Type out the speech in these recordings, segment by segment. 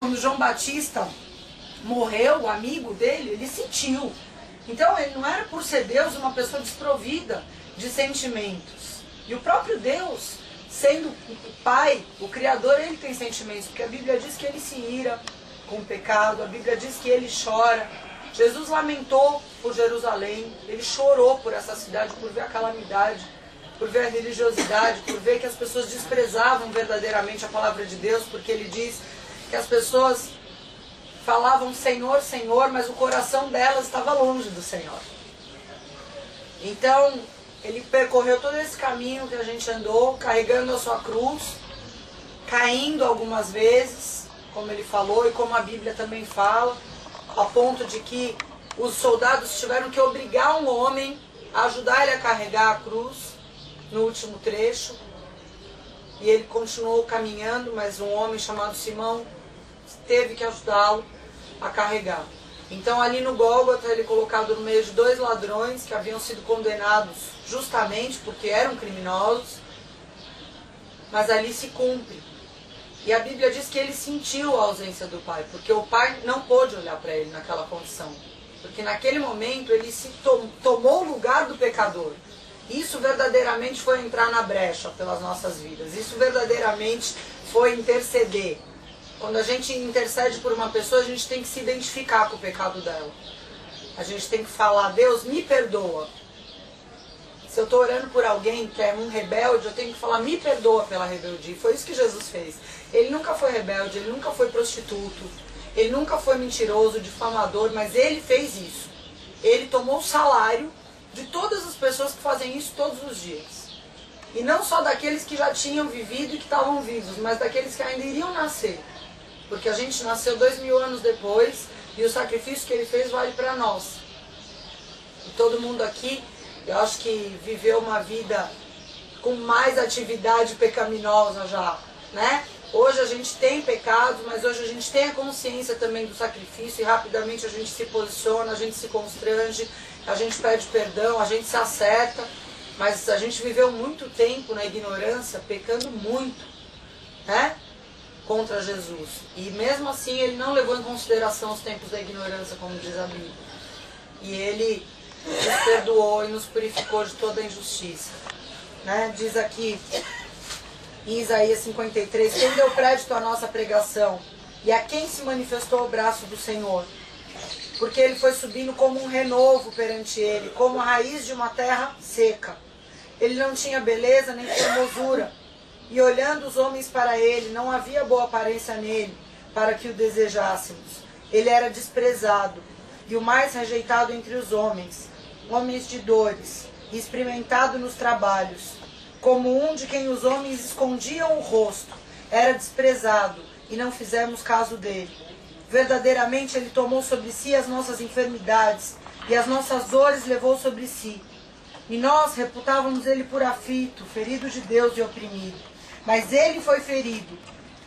Quando João Batista morreu, o amigo dele, ele sentiu. Então ele não era por ser Deus uma pessoa desprovida de sentimentos. E o próprio Deus, sendo o Pai, o Criador, ele tem sentimentos. Porque a Bíblia diz que ele se ira com o pecado, a Bíblia diz que ele chora. Jesus lamentou por Jerusalém, ele chorou por essa cidade, por ver a calamidade, por ver a religiosidade, por ver que as pessoas desprezavam verdadeiramente a palavra de Deus, porque ele diz que as pessoas falavam Senhor, Senhor, mas o coração delas estava longe do Senhor. Então, ele percorreu todo esse caminho que a gente andou, carregando a sua cruz, caindo algumas vezes, como ele falou e como a Bíblia também fala, a ponto de que os soldados tiveram que obrigar um homem a ajudar ele a carregar a cruz no último trecho. E ele continuou caminhando, mas um homem chamado Simão teve que ajudá-lo a carregar. Então ali no Gólgota ele é colocado no meio de dois ladrões que haviam sido condenados justamente porque eram criminosos, mas ali se cumpre. E a Bíblia diz que ele sentiu a ausência do Pai, porque o Pai não pôde olhar para ele naquela condição. Porque naquele momento ele se tomou o lugar do pecador. Isso verdadeiramente foi entrar na brecha pelas nossas vidas. Isso verdadeiramente foi interceder. Quando a gente intercede por uma pessoa, a gente tem que se identificar com o pecado dela. A gente tem que falar, Deus, me perdoa. Se eu estou orando por alguém que é um rebelde, eu tenho que falar, me perdoa pela rebeldia. Foi isso que Jesus fez. Ele nunca foi rebelde, ele nunca foi prostituto, ele nunca foi mentiroso, difamador, mas ele fez isso. Ele tomou o salário de todas as pessoas que fazem isso todos os dias. E não só daqueles que já tinham vivido e que estavam vivos, mas daqueles que ainda iriam nascer. Porque a gente nasceu 2000 anos depois e o sacrifício que ele fez vale para nós. E todo mundo aqui, eu acho que viveu uma vida com mais atividade pecaminosa já, né? Hoje a gente tem pecados, mas hoje a gente tem a consciência também do sacrifício e rapidamente a gente se posiciona, a gente se constrange, a gente pede perdão, a gente se acerta, mas a gente viveu muito tempo na ignorância, pecando muito, né? Contra Jesus. E mesmo assim ele não levou em consideração os tempos da ignorância, como diz a Bíblia. E ele nos perdoou e nos purificou de toda a injustiça, né? Diz aqui em Isaías 53, quem deu crédito à nossa pregação e a quem se manifestou o braço do Senhor? Porque ele foi subindo como um renovo perante ele, como a raiz de uma terra seca. Ele não tinha beleza nem formosura, e olhando os homens para ele, não havia boa aparência nele, para que o desejássemos. Ele era desprezado, e o mais rejeitado entre os homens, homens de dores, e experimentado nos trabalhos. Como um de quem os homens escondiam o rosto, era desprezado, e não fizemos caso dele. Verdadeiramente ele tomou sobre si as nossas enfermidades, e as nossas dores levou sobre si. E nós reputávamos ele por aflito, ferido de Deus e oprimido. Mas ele foi ferido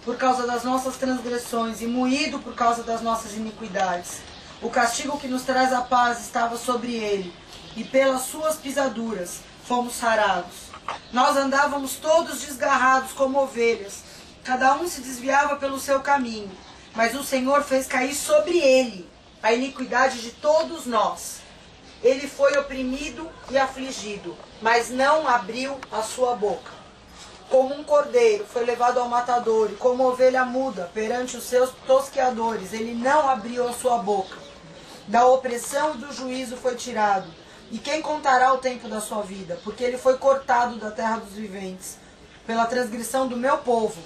por causa das nossas transgressões e moído por causa das nossas iniquidades. O castigo que nos traz a paz estava sobre ele, e pelas suas pisaduras fomos sarados. Nós andávamos todos desgarrados como ovelhas, cada um se desviava pelo seu caminho, mas o Senhor fez cair sobre ele a iniquidade de todos nós. Ele foi oprimido e afligido, mas não abriu a sua boca. Como um cordeiro foi levado ao matador, e como ovelha muda perante os seus tosqueadores, ele não abriu a sua boca. Da opressão e do juízo foi tirado. E quem contará o tempo da sua vida? Porque ele foi cortado da terra dos viventes. Pela transgressão do meu povo